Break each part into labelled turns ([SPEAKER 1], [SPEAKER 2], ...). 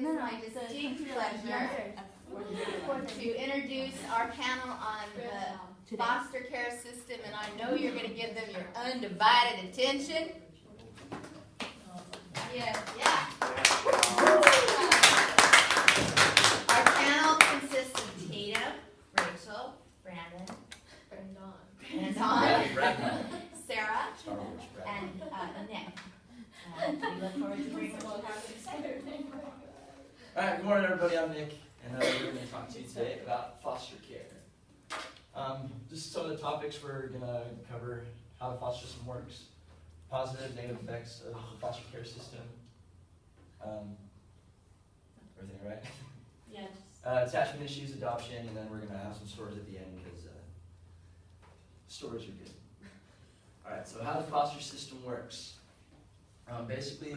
[SPEAKER 1] It's my distinct pleasure to introduce our panel on the foster care system, and I know you're going to give them your undivided attention. Yeah. Our panel consists of Tatum, Rachel, Brandon, and Dawn, Sarah, and Nick. We look forward to bringing them all together.
[SPEAKER 2] All right, good morning, everybody. I'm Nick, and we're going to talk to you today about foster care. Just some of the topics we're going to cover: how the foster system works, positive, negative effects of the foster care system. Everything right?
[SPEAKER 3] Yes.
[SPEAKER 2] Attachment issues, adoption, and then we're going to have some stories at the end because stories are good. All right, so how the foster system works. Basically,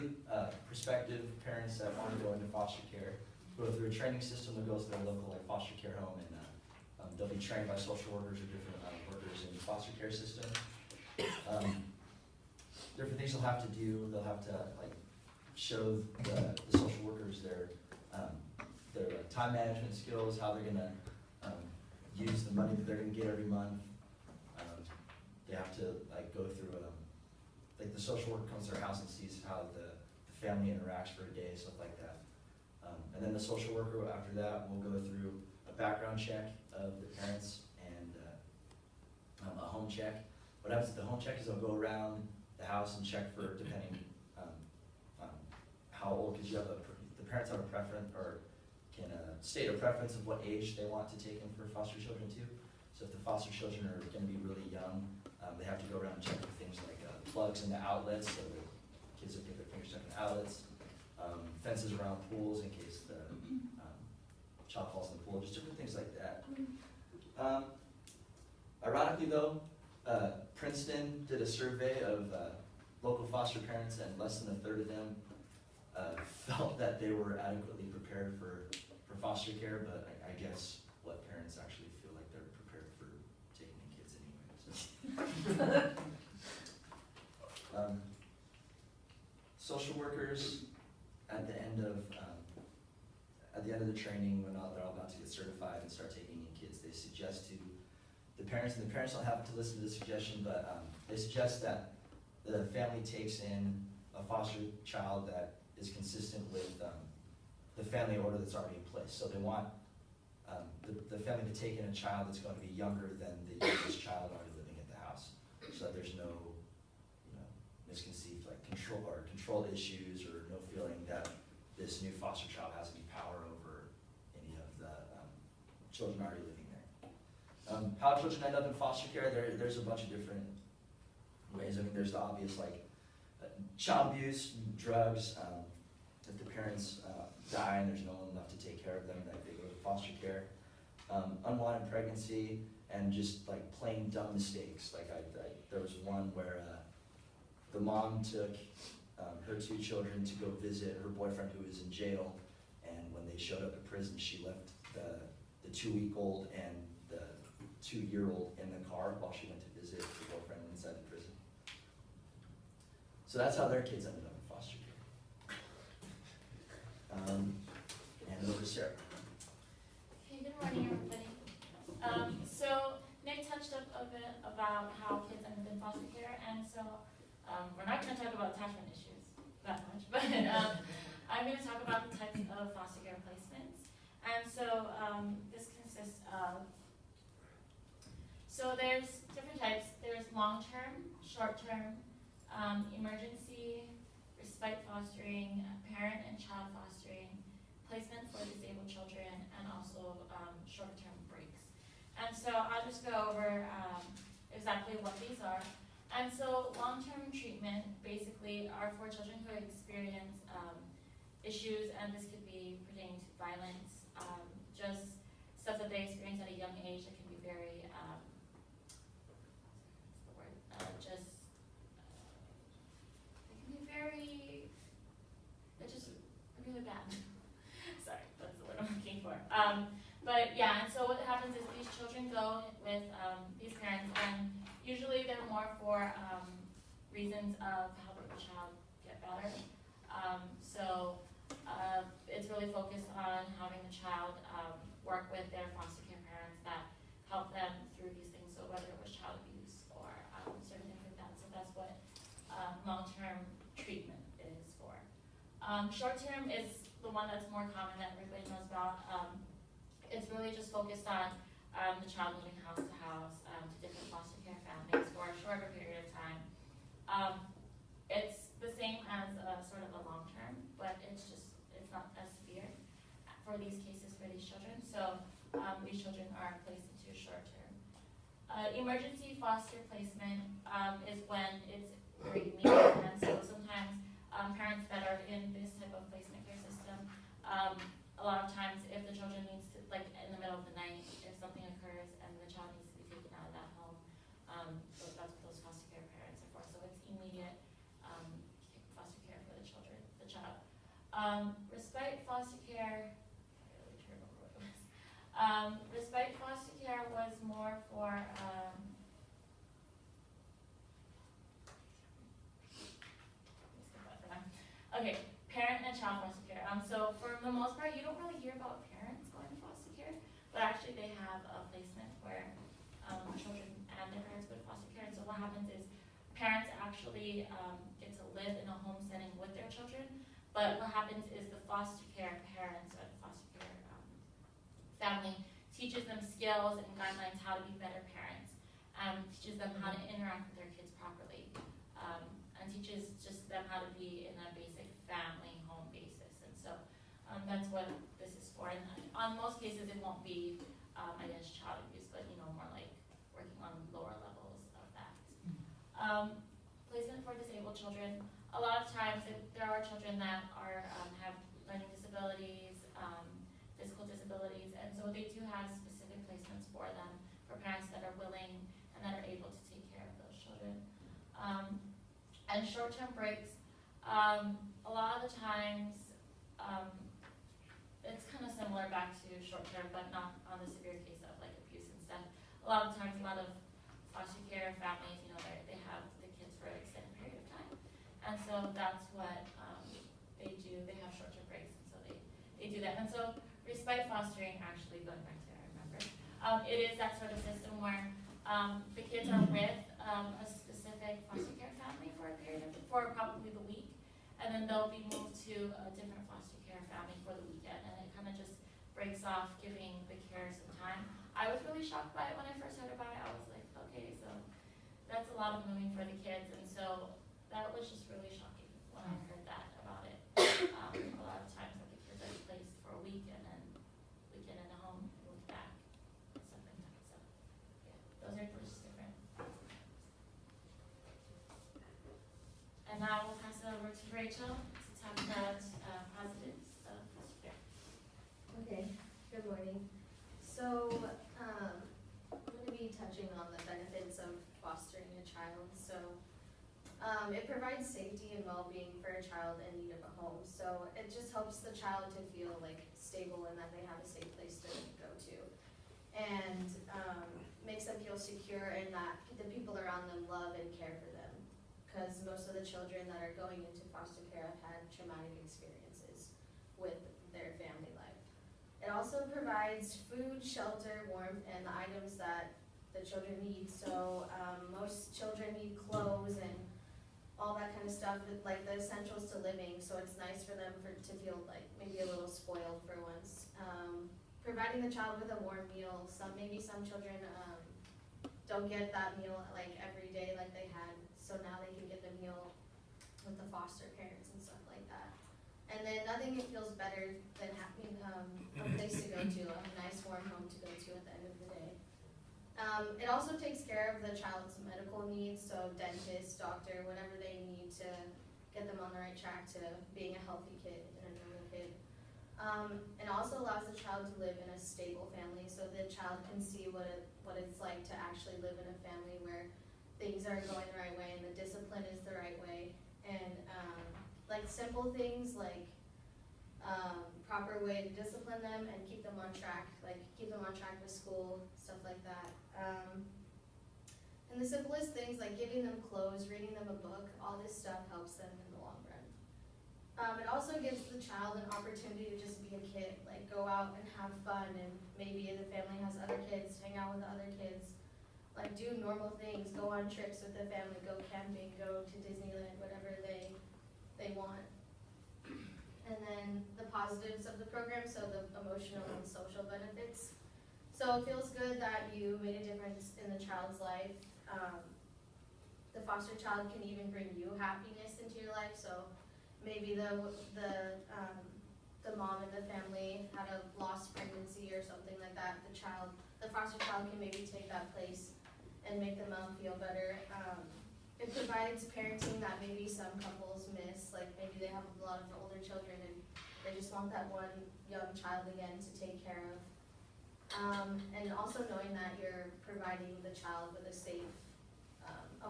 [SPEAKER 2] prospective parents that want to go into foster care go through a training system that goes to their local foster care home, and they'll be trained by social workers or different workers in the foster care system. Different things they'll have to do. They'll have to show the social workers their time management skills, how they're going to use the money that they're going to get every month. They have to go through the social worker comes to their house and sees how the family interacts for a day, stuff like that. And then the social worker after that will go through a background check of the parents and a home check. What happens at the home check is they'll go around the house and check for, depending how old, because the parents have a preference or can state a preference of what age they want to take in for foster children too. So if the foster children are going to be really young, they have to go around and check for things like plugs into outlets, so the kids will get their fingers stuck in outlets, fences around pools in case the child falls in the pool, just different things like that. Ironically though, Princeton did a survey of local foster parents, and less than a third of them felt that they were adequately prepared for foster care, but I guess what parents actually feel like they're prepared for taking in kids anyway. So. Social workers at the end of the training, when they're all about to get certified and start taking in kids, they suggest to the parents, and the parents don't have to listen to the suggestion, but they suggest that the family takes in a foster child that is consistent with the family order that's already in place. So they want the family to take in a child that's going to be younger than the youngest child already living at the house, so that there's no misconceived control issues, or no feeling that this new foster child has any power over any of the children already living there. How children end up in foster care, there's a bunch of different ways. I mean, there's the obvious child abuse, drugs. If the parents die and there's no one left to take care of them, they go to foster care. Unwanted pregnancy, and just plain dumb mistakes. There was one where the mom took her two children to go visit her boyfriend who was in jail, and when they showed up at prison, she left the 2-week-old and the 2-year-old in the car while she went to visit her boyfriend inside the prison. So that's how their kids ended up in foster care. And over to Sarah.
[SPEAKER 3] Okay, good morning, everybody. So Nick touched up a bit about how kids end up in foster care, and so we're not going to talk about attachment issues that much, but I'm going to talk about the types of foster care placements. And so this consists of, so there's different types. There's long-term, short-term, emergency, respite fostering, parent and child fostering, placement for disabled children, and also short-term breaks. And so I'll just go over exactly what these are. And so long-term treatment basically are for children who experience issues, and this could be pertaining to violence, just stuff that they experience at a young age that can be very, it's just really bad. Sorry, that's the word I'm looking for. But yeah, and so what happens is these children go with these parents, and usually they're more for reasons of helping the child get better. So it's really focused on having the child work with their foster care parents that help them through these things, so whether it was child abuse or certain things like that. So that's what long-term treatment is for. Short-term is the one that's more common that everybody knows about. It's really just focused on the child moving house to house to different foster care families for a shorter period of time. It's the same as sort of a long-term, but it's not as severe for these cases for these children. So these children are placed into short-term. Emergency foster placement is when it's very immediate, and so sometimes parents that are in this type of placement care system, a lot of times if the children needs to, like in the middle of the night, if something occurs and the child needs to be taken out of that home, so that's what those foster care parents are for. So it's immediate foster care for the children, the child. Respite foster care, I really turn over what it was. Respite foster care was more for, okay, parent and child foster care. So for the most part, you don't really hear about parents going to foster care, but actually they have a placement where children and their parents go to foster care. And so what happens is parents actually get to live in a home setting with their children, but what happens is the foster care parents or the foster care family teaches them skills and guidelines how to be better parents, teaches them how to interact with their kids properly, and teaches just them how to be in a basic family home basis. And so that's what this is for. And on most cases it won't be, I guess, child abuse, but more like working on lower levels of that. Placement for disabled children. A lot of times there are children that are have learning disabilities, physical disabilities, and so they do have specific placements for them, for parents that are willing and that are able to take care of those children. And short-term breaks, a lot of the times, it's kind of similar back to short-term, but not on the severe case of like abuse and stuff. A lot of times, a lot of foster care families, they have the kids for an extended period of time. And so that's what they do. They have short-term breaks, and so they do that. And so respite fostering, actually, going back to it, I remember, it is that sort of system where the kids are with a specific foster care family for probably the week, and then they'll be moved to a different foster care family for the weekend, and it kind of just breaks off giving the care some time. I was really shocked by it when I first heard about it. I was like, okay, so that's a lot of moving for the kids, and so that was just really shocking when I heard that about it. A lot of times that the kids are placed for a week and then weekend in a home and moved back, and stuff like that. So yeah, those are just different. And now we'll pass it over to Rachel to talk about positives of foster care.
[SPEAKER 4] Okay, good morning. So, I'm going to be touching on the benefits of fostering a child. So, it provides safety and well-being for a child in need of a home. So, it just helps the child to feel like stable and that they have a safe place to go to. And makes them feel secure and that the people around them love and care for them. Because most of the children that are going into foster care have had traumatic experiences with their family life. It also provides food, shelter, warmth, and the items that the children need. So most children need clothes and all that kind of stuff, like the essentials to living. So it's nice for them to feel like maybe a little spoiled for once. Providing the child with a warm meal. Maybe some children don't get that meal like every day like they had. So now they can get the meal with the foster parents and stuff like that. And then nothing feels better than having a place to go to, a nice warm home to go to at the end of the day. It also takes care of the child's medical needs, so dentist, doctor, whatever they need to get them on the right track to being a healthy kid and a normal kid. It also allows the child to live in a stable family, so the child can see what it's like to actually live in a family where things are going the right way and the discipline is the right way. And like simple things like proper way to discipline them and keep them on track, like keep them on track with school, stuff like that. And the simplest things like giving them clothes, reading them a book, all this stuff helps them in the long run. It also gives the child an opportunity to just be a kid, like go out and have fun, and maybe the family has other kids, hang out with the other kids, like do normal things, go on trips with the family, go camping, go to Disneyland, whatever they want. And then the positives of the program, so the emotional and social benefits. So it feels good that you made a difference in the child's life. The foster child can even bring you happiness into your life, so maybe the mom in the family had a lost pregnancy or something like that. The foster child can maybe take that place and make the mom feel better. It provides parenting that maybe some couples miss, like maybe they have a lot of older children and they just want that one young child again to take care of. And also knowing that you're providing the child with a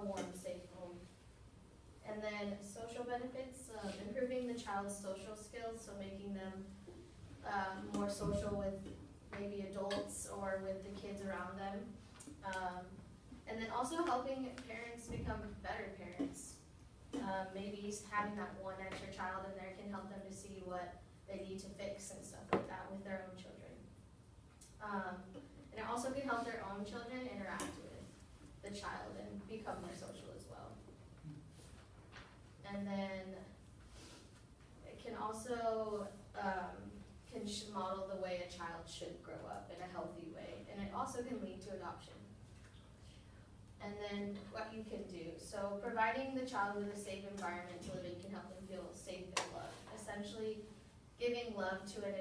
[SPEAKER 4] warm, safe home. And then social benefits, improving the child's social skills, so making them more social with maybe adults or with the kids around them. And then also helping parents become better parents. Maybe having that one extra child in there can help them to see what they need to fix and stuff like that with their own children. And it also can help their own children interact with the child and become more social as well. And then it can also model the way a child should grow up in a healthy way, and it also can lead to adoption. And then what you can do, so providing the child with a safe environment to live in can help them feel safe and loved. Essentially, giving love to an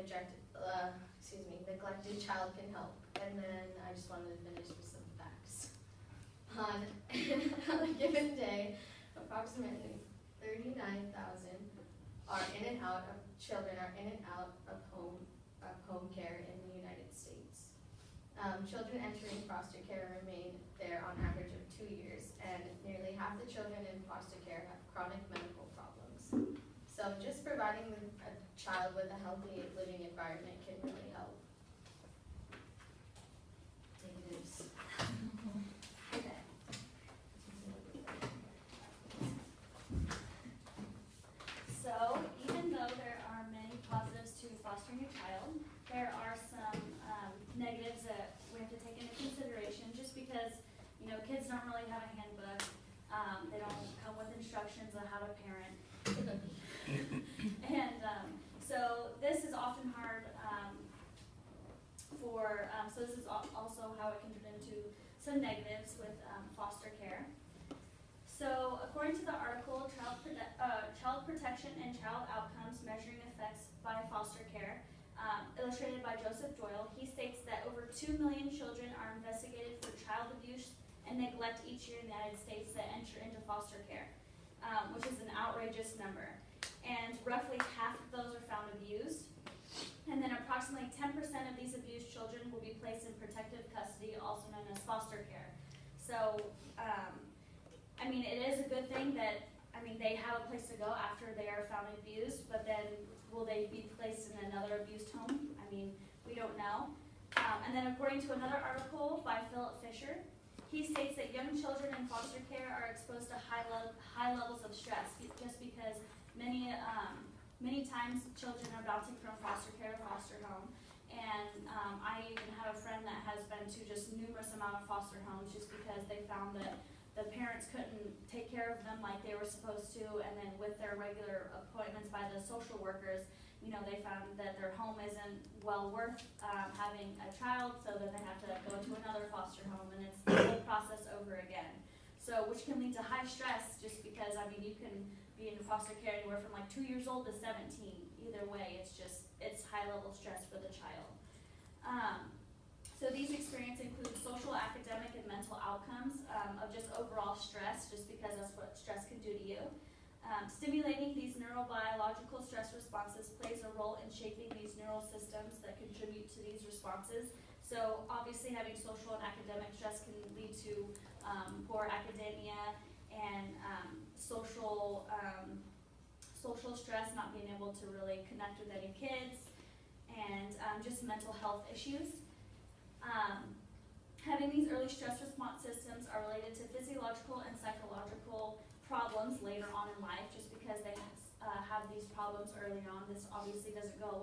[SPEAKER 4] neglected child can help. And then I just wanted to finish with some facts. On a given day, approximately 39,000 children are in and out of home care in the United States. Children entering foster care remain there on average of 2 years, and nearly half the children in foster care have chronic medical problems. So just providing a child with a healthy living environment can really help. Take it loose. Okay.
[SPEAKER 5] So, even though there are many positives to fostering a child, there are some negatives that we have to take into consideration, just because, kids don't really have a handbook. They don't come with instructions on how to parent. And so this is often hard so this is also how it can turn into some negatives with foster care. So according to the article, Child Protection and Child Outcomes Measuring Effects by Foster Care, illustrated by Joseph Doyle, he states that over 2 million children are investigated for child abuse and neglect each year in the United States that enter into foster care, which is an outrageous number. And roughly half of those are found abused. And then approximately 10% of these abused children will be placed in protective custody, also known as foster care. So, it is a good thing that, they have a place to go after they are found abused, but then will they be placed in another abused home? We don't know. And then according to another article by Philip Fisher, he states that young children in foster care are exposed to high levels of stress, just because many times children are bouncing from foster care to foster home. And I even have a friend that has been to just numerous amount of foster homes just because they found that the parents couldn't take care of them like they were supposed to, and then with their regular appointments by the social workers, they found that their home isn't well worth having a child, so then they have to go to another foster home, and it's the whole process over again. So, which can lead to high stress, just because, you can be in foster care anywhere from 2 years old to 17. Either way, it's high level stress for the child. So these experiences include social, academic, and mental outcomes of just overall stress, just because that's what stress can do to you. Stimulating these neurobiological stress responses plays a role in shaping these neural systems that contribute to these responses. So obviously having social and academic stress can lead to poor academia and social stress, not being able to really connect with any kids, and just mental health issues. Having these early stress response systems are related to physiological and psychological problems later on in life, just because they have these problems early on. This obviously doesn't go away.